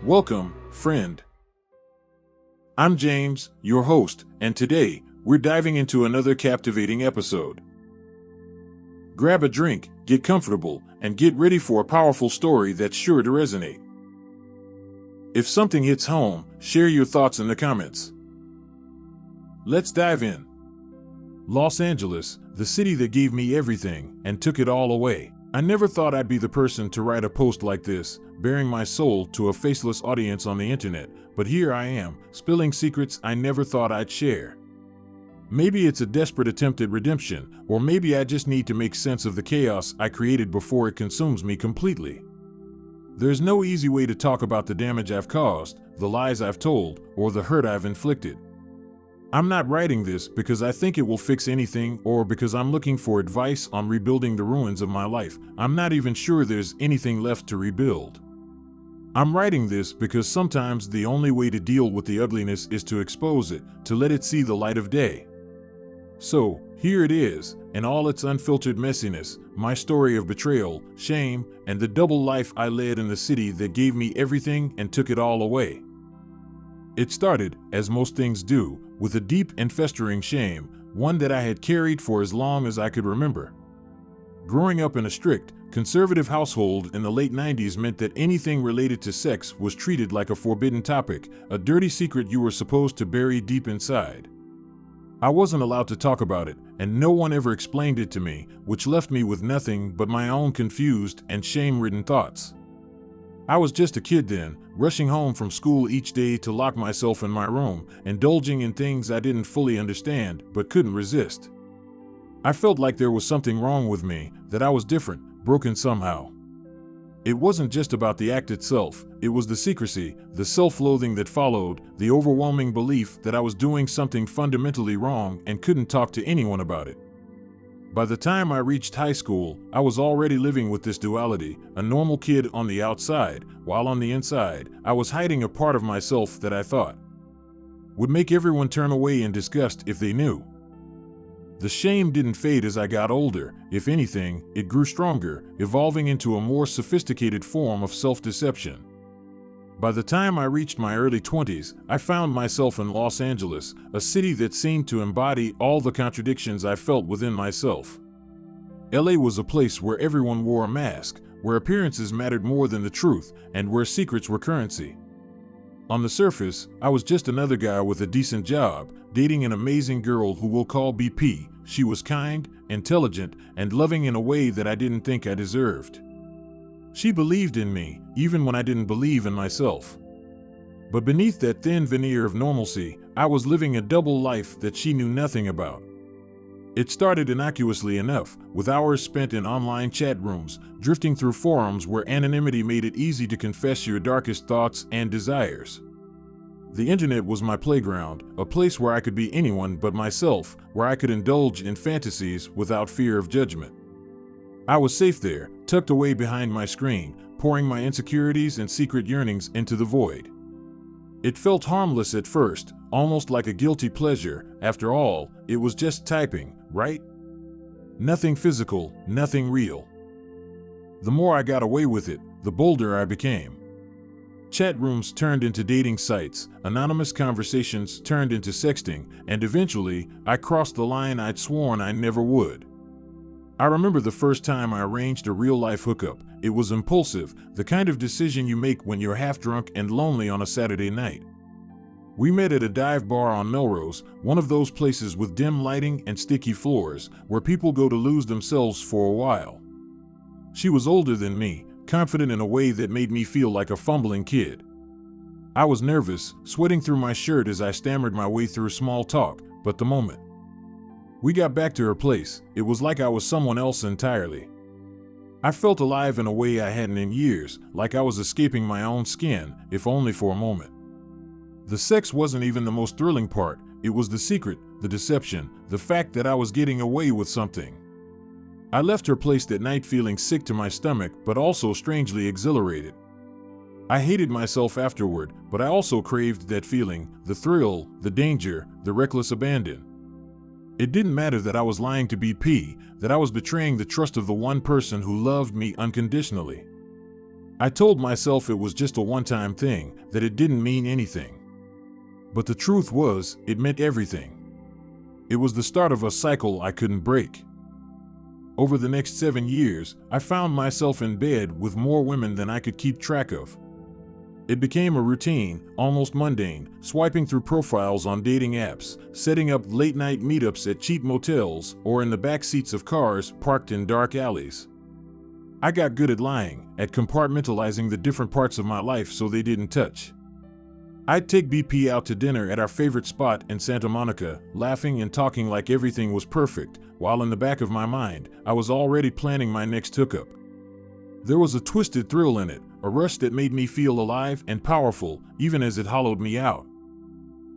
Welcome, friend. I'm James, your host, and today, we're diving into another captivating episode. Grab a drink, get comfortable, and get ready for a powerful story that's sure to resonate. If something hits home, share your thoughts in the comments. Let's dive in. Los Angeles, the city that gave me everything and took it all away. I never thought I'd be the person to write a post like this, bearing my soul to a faceless audience on the internet, but here I am, spilling secrets I never thought I'd share. Maybe it's a desperate attempt at redemption, or maybe I just need to make sense of the chaos I created before it consumes me completely. There's no easy way to talk about the damage I've caused, the lies I've told, or the hurt I've inflicted. I'm not writing this because I think it will fix anything or because I'm looking for advice on rebuilding the ruins of my life. I'm not even sure there's anything left to rebuild. I'm writing this because sometimes the only way to deal with the ugliness is to expose it, to let it see the light of day. So, here it is, in all its unfiltered messiness, my story of betrayal, shame, and the double life I led in the city that gave me everything and took it all away. It started, as most things do, with a deep and festering shame, one that I had carried for as long as I could remember. Growing up in a strict, conservative household in the late 90s meant that anything related to sex was treated like a forbidden topic, a dirty secret you were supposed to bury deep inside. I wasn't allowed to talk about it, and no one ever explained it to me, which left me with nothing but my own confused and shame-ridden thoughts. I was just a kid then, rushing home from school each day to lock myself in my room, indulging in things I didn't fully understand but couldn't resist. I felt like there was something wrong with me, that I was different, broken somehow. It wasn't just about the act itself, it was the secrecy, the self-loathing that followed, the overwhelming belief that I was doing something fundamentally wrong and couldn't talk to anyone about it. By the time I reached high school, I was already living with this duality, a normal kid on the outside, while on the inside, I was hiding a part of myself that I thought would make everyone turn away in disgust if they knew. The shame didn't fade as I got older. If anything, it grew stronger, evolving into a more sophisticated form of self-deception. By the time I reached my early 20s, I found myself in Los Angeles, a city that seemed to embody all the contradictions I felt within myself. LA was a place where everyone wore a mask, where appearances mattered more than the truth, and where secrets were currency. On the surface, I was just another guy with a decent job, dating an amazing girl who we'll call BP. She was kind, intelligent, and loving in a way that I didn't think I deserved. She believed in me, even when I didn't believe in myself. But beneath that thin veneer of normalcy, I was living a double life that she knew nothing about. It started innocuously enough, with hours spent in online chat rooms, drifting through forums where anonymity made it easy to confess your darkest thoughts and desires. The internet was my playground, a place where I could be anyone but myself, where I could indulge in fantasies without fear of judgment. I was safe there, tucked away behind my screen, pouring my insecurities and secret yearnings into the void. It felt harmless at first, almost like a guilty pleasure. After all, it was just typing, right? Nothing physical, nothing real. The more I got away with it, the bolder I became. Chat rooms turned into dating sites, anonymous conversations turned into sexting, and eventually, I crossed the line I'd sworn I never would. I remember the first time I arranged a real-life hookup. It was impulsive, the kind of decision you make when you're half-drunk and lonely on a Saturday night. We met at a dive bar on Melrose, one of those places with dim lighting and sticky floors, where people go to lose themselves for a while. She was older than me, confident in a way that made me feel like a fumbling kid. I was nervous, sweating through my shirt as I stammered my way through small talk, but the moment we got back to her place, it was like I was someone else entirely. I felt alive in a way I hadn't in years, like I was escaping my own skin, if only for a moment. The sex wasn't even the most thrilling part, it was the secret, the deception, the fact that I was getting away with something. I left her place that night feeling sick to my stomach, but also strangely exhilarated. I hated myself afterward, but I also craved that feeling, the thrill, the danger, the reckless abandon. It didn't matter that I was lying to BP, that I was betraying the trust of the one person who loved me unconditionally. I told myself it was just a one-time thing, that it didn't mean anything. But the truth was, it meant everything. It was the start of a cycle I couldn't break. Over the next 7 years, I found myself in bed with more women than I could keep track of. It became a routine, almost mundane, swiping through profiles on dating apps, setting up late-night meetups at cheap motels or in the back seats of cars parked in dark alleys. I got good at lying, at compartmentalizing the different parts of my life so they didn't touch. I'd take BP out to dinner at our favorite spot in Santa Monica, laughing and talking like everything was perfect, while in the back of my mind, I was already planning my next hookup. There was a twisted thrill in it, a rush that made me feel alive and powerful, even as it hollowed me out.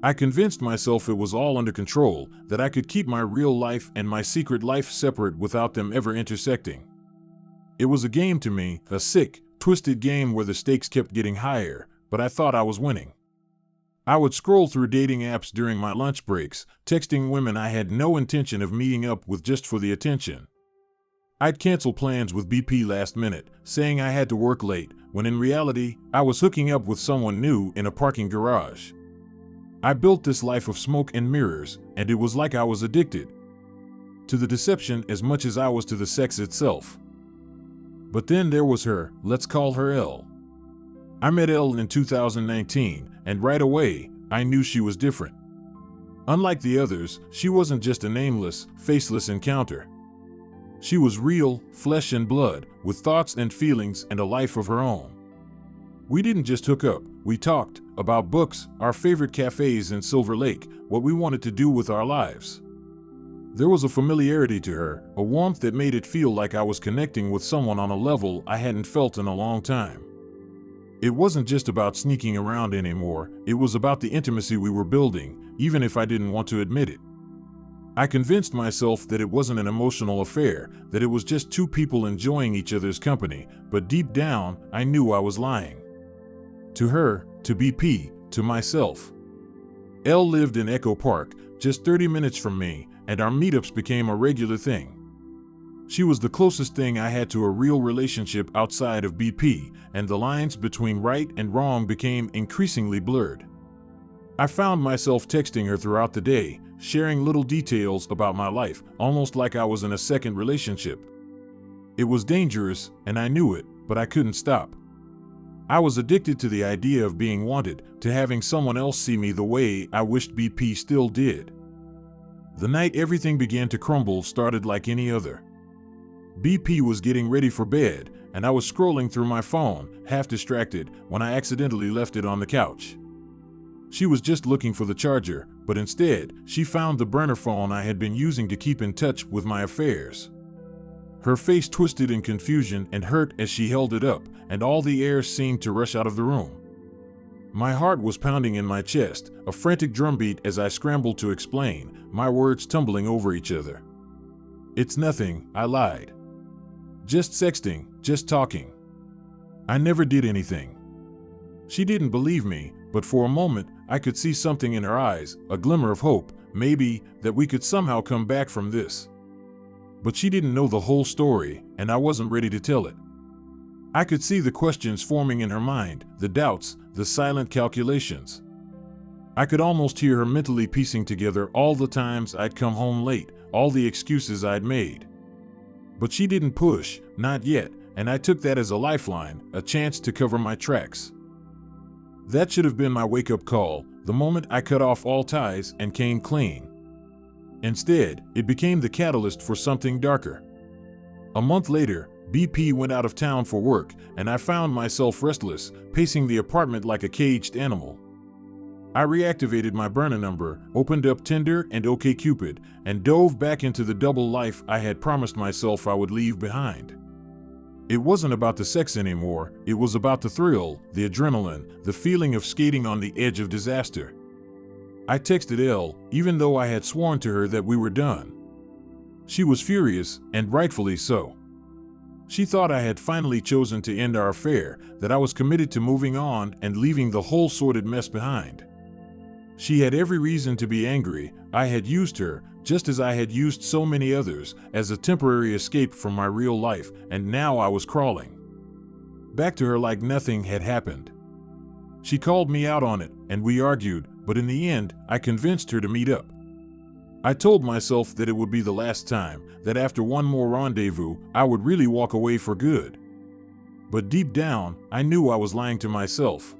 I convinced myself it was all under control, that I could keep my real life and my secret life separate without them ever intersecting. It was a game to me, a sick, twisted game where the stakes kept getting higher, but I thought I was winning. I would scroll through dating apps during my lunch breaks, texting women I had no intention of meeting up with just for the attention. I'd cancel plans with BP last minute, saying I had to work late, when in reality, I was hooking up with someone new in a parking garage. I built this life of smoke and mirrors, and it was like I was addicted to the deception as much as I was to the sex itself. But then there was her, let's call her Elle. I met Elle in 2019, and right away, I knew she was different. Unlike the others, she wasn't just a nameless, faceless encounter. She was real, flesh and blood, with thoughts and feelings and a life of her own. We didn't just hook up, we talked about books, our favorite cafes in Silver Lake, what we wanted to do with our lives. There was a familiarity to her, a warmth that made it feel like I was connecting with someone on a level I hadn't felt in a long time. It wasn't just about sneaking around anymore, it was about the intimacy we were building, even if I didn't want to admit it. I convinced myself that it wasn't an emotional affair, that it was just two people enjoying each other's company, but deep down, I knew I was lying. To her, to BP, to myself. Elle lived in Echo Park, just 30 minutes from me, and our meetups became a regular thing. She was the closest thing I had to a real relationship outside of BP, and the lines between right and wrong became increasingly blurred. I found myself texting her throughout the day, sharing little details about my life, almost like I was in a second relationship. It was dangerous, and I knew it, but I couldn't stop. I was addicted to the idea of being wanted, to having someone else see me the way I wished BP still did. The night everything began to crumble started like any other. BP was getting ready for bed, and I was scrolling through my phone, half distracted, when I accidentally left it on the couch. She was just looking for the charger, but instead, she found the burner phone I had been using to keep in touch with my affairs. Her face twisted in confusion and hurt as she held it up, and all the air seemed to rush out of the room. My heart was pounding in my chest, a frantic drumbeat as I scrambled to explain, my words tumbling over each other. "It's nothing," I lied. "Just sexting, just talking. I never did anything." She didn't believe me, but for a moment, I could see something in her eyes, a glimmer of hope, maybe, that we could somehow come back from this. But she didn't know the whole story, and I wasn't ready to tell it. I could see the questions forming in her mind, the doubts, the silent calculations. I could almost hear her mentally piecing together all the times I'd come home late, all the excuses I'd made. But she didn't push, not yet, and I took that as a lifeline, a chance to cover my tracks. That should have been my wake-up call, the moment I cut off all ties and came clean. Instead, it became the catalyst for something darker. A month later, BP went out of town for work, and I found myself restless, pacing the apartment like a caged animal. I reactivated my burner number, opened up Tinder and OkCupid, and dove back into the double life I had promised myself I would leave behind. It wasn't about the sex anymore, it was about the thrill, the adrenaline, the feeling of skating on the edge of disaster. I texted Elle, even though I had sworn to her that we were done. She was furious, and rightfully so. She thought I had finally chosen to end our affair, that I was committed to moving on and leaving the whole sordid mess behind. She had every reason to be angry. I had used her, just as I had used so many others, as a temporary escape from my real life, and now I was crawling. back to her like nothing had happened. She called me out on it, and we argued, but in the end, I convinced her to meet up. I told myself that it would be the last time, that after one more rendezvous, I would really walk away for good. But deep down, I knew I was lying to myself.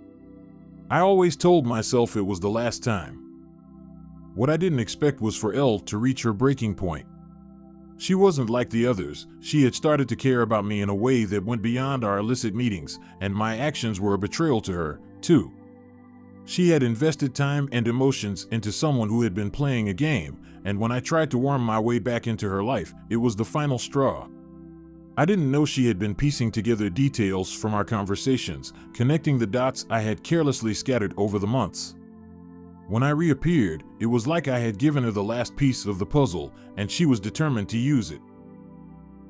I always told myself it was the last time. What I didn't expect was for Elle to reach her breaking point. She wasn't like the others. She had started to care about me in a way that went beyond our illicit meetings, and my actions were a betrayal to her, too. She had invested time and emotions into someone who had been playing a game, and when I tried to worm my way back into her life, it was the final straw. I didn't know she had been piecing together details from our conversations, connecting the dots I had carelessly scattered over the months. When I reappeared, it was like I had given her the last piece of the puzzle, and she was determined to use it.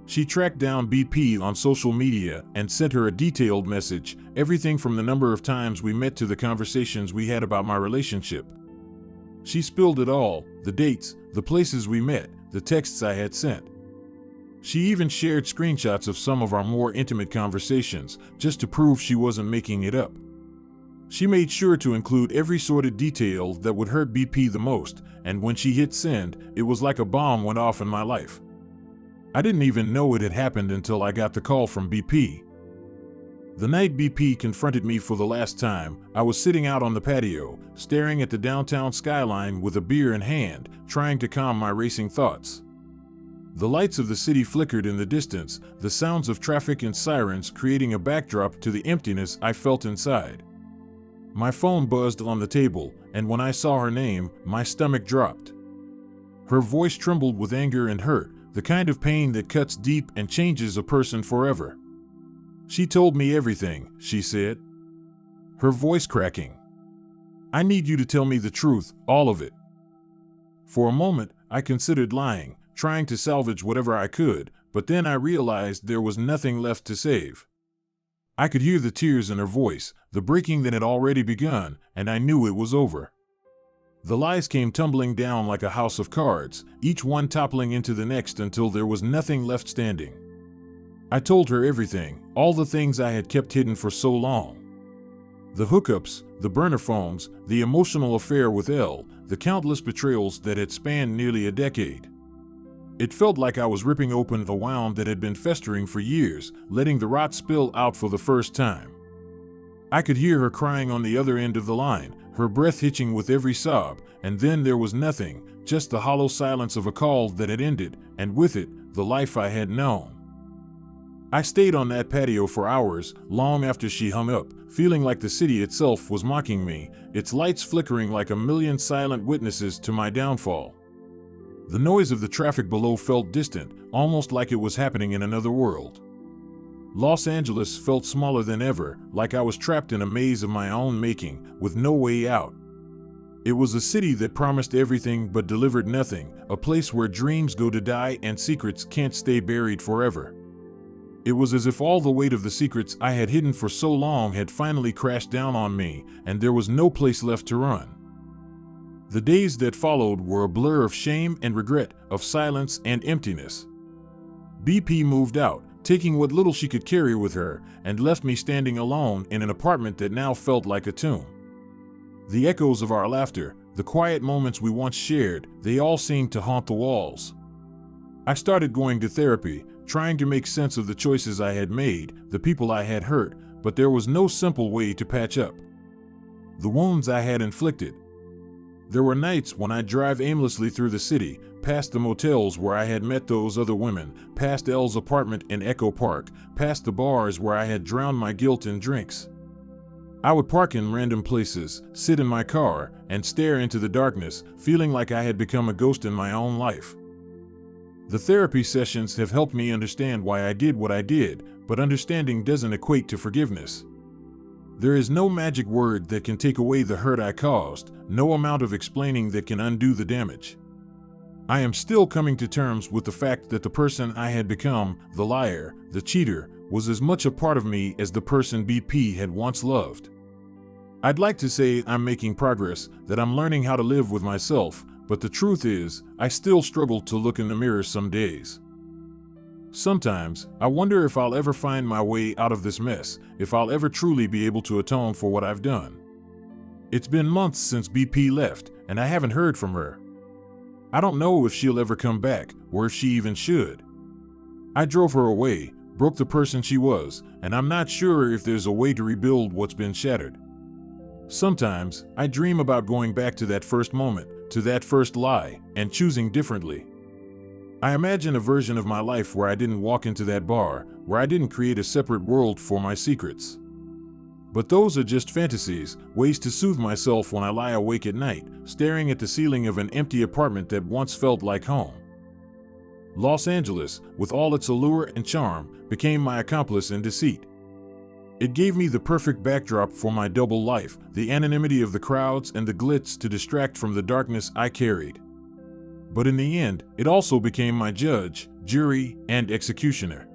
She tracked down BP on social media and sent her a detailed message, everything from the number of times we met to the conversations we had about my relationship. She spilled it all, the dates, the places we met, the texts I had sent. She even shared screenshots of some of our more intimate conversations, just to prove she wasn't making it up. She made sure to include every sordid detail that would hurt BP the most, and when she hit send, it was like a bomb went off in my life. I didn't even know it had happened until I got the call from BP. The night BP confronted me for the last time, I was sitting out on the patio, staring at the downtown skyline with a beer in hand, trying to calm my racing thoughts. The lights of the city flickered in the distance, the sounds of traffic and sirens creating a backdrop to the emptiness I felt inside. My phone buzzed on the table, and when I saw her name, my stomach dropped. Her voice trembled with anger and hurt, the kind of pain that cuts deep and changes a person forever. "She told me everything," she said, her voice cracking. "I need you to tell me the truth, all of it." For a moment, I considered lying, trying to salvage whatever I could, but then I realized there was nothing left to save. I could hear the tears in her voice, the breaking that had already begun, and I knew it was over. The lies came tumbling down like a house of cards, each one toppling into the next until there was nothing left standing. I told her everything, all the things I had kept hidden for so long. The hookups, the burner phones, the emotional affair with Elle, the countless betrayals that had spanned nearly a decade. It felt like I was ripping open a wound that had been festering for years, letting the rot spill out for the first time. I could hear her crying on the other end of the line, her breath hitching with every sob, and then there was nothing, just the hollow silence of a call that had ended, and with it, the life I had known. I stayed on that patio for hours, long after she hung up, feeling like the city itself was mocking me, its lights flickering like a million silent witnesses to my downfall. The noise of the traffic below felt distant, almost like it was happening in another world. Los Angeles felt smaller than ever, like I was trapped in a maze of my own making, with no way out. It was a city that promised everything but delivered nothing, a place where dreams go to die and secrets can't stay buried forever. It was as if all the weight of the secrets I had hidden for so long had finally crashed down on me, and there was no place left to run. The days that followed were a blur of shame and regret, of silence and emptiness. BP moved out, taking what little she could carry with her, and left me standing alone in an apartment that now felt like a tomb. The echoes of our laughter, the quiet moments we once shared, they all seemed to haunt the walls. I started going to therapy, trying to make sense of the choices I had made, the people I had hurt, but there was no simple way to patch up the wounds I had inflicted. There were nights when I'd drive aimlessly through the city, past the motels where I had met those other women, past Elle's apartment in Echo Park, past the bars where I had drowned my guilt in drinks. I would park in random places, sit in my car, and stare into the darkness, feeling like I had become a ghost in my own life. The therapy sessions have helped me understand why I did what I did, but understanding doesn't equate to forgiveness. There is no magic word that can take away the hurt I caused, no amount of explaining that can undo the damage. I am still coming to terms with the fact that the person I had become, the liar, the cheater, was as much a part of me as the person BP had once loved. I'd like to say I'm making progress, that I'm learning how to live with myself, but the truth is, I still struggle to look in the mirror some days. Sometimes, I wonder if I'll ever find my way out of this mess, if I'll ever truly be able to atone for what I've done. It's been months since BP left, and I haven't heard from her. I don't know if she'll ever come back, or if she even should. I drove her away, broke the person she was, and I'm not sure if there's a way to rebuild what's been shattered. Sometimes, I dream about going back to that first moment, to that first lie, and choosing differently. I imagine a version of my life where I didn't walk into that bar, where I didn't create a separate world for my secrets. But those are just fantasies, ways to soothe myself when I lie awake at night, staring at the ceiling of an empty apartment that once felt like home. Los Angeles, with all its allure and charm, became my accomplice in deceit. It gave me the perfect backdrop for my double life, the anonymity of the crowds and the glitz to distract from the darkness I carried. But in the end, it also became my judge, jury, and executioner.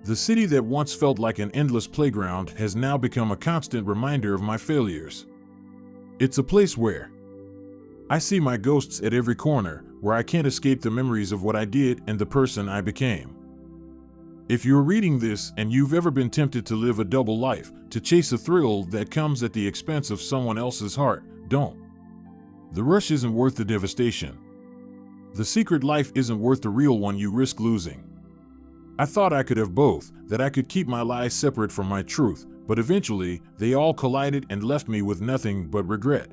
The city that once felt like an endless playground has now become a constant reminder of my failures. It's a place where I see my ghosts at every corner, where I can't escape the memories of what I did and the person I became. If you're reading this and you've ever been tempted to live a double life, to chase a thrill that comes at the expense of someone else's heart, don't. The rush isn't worth the devastation. The secret life isn't worth the real one you risk losing. I thought I could have both, that I could keep my lies separate from my truth, but eventually, they all collided and left me with nothing but regret.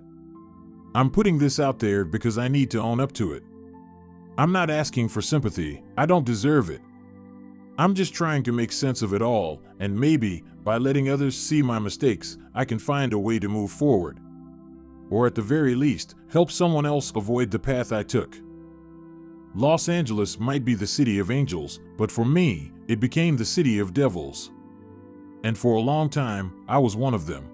I'm putting this out there because I need to own up to it. I'm not asking for sympathy, I don't deserve it. I'm just trying to make sense of it all, and maybe, by letting others see my mistakes, I can find a way to move forward. Or at the very least, help someone else avoid the path I took. Los Angeles might be the city of angels, but for me, it became the city of devils. And for a long time, I was one of them.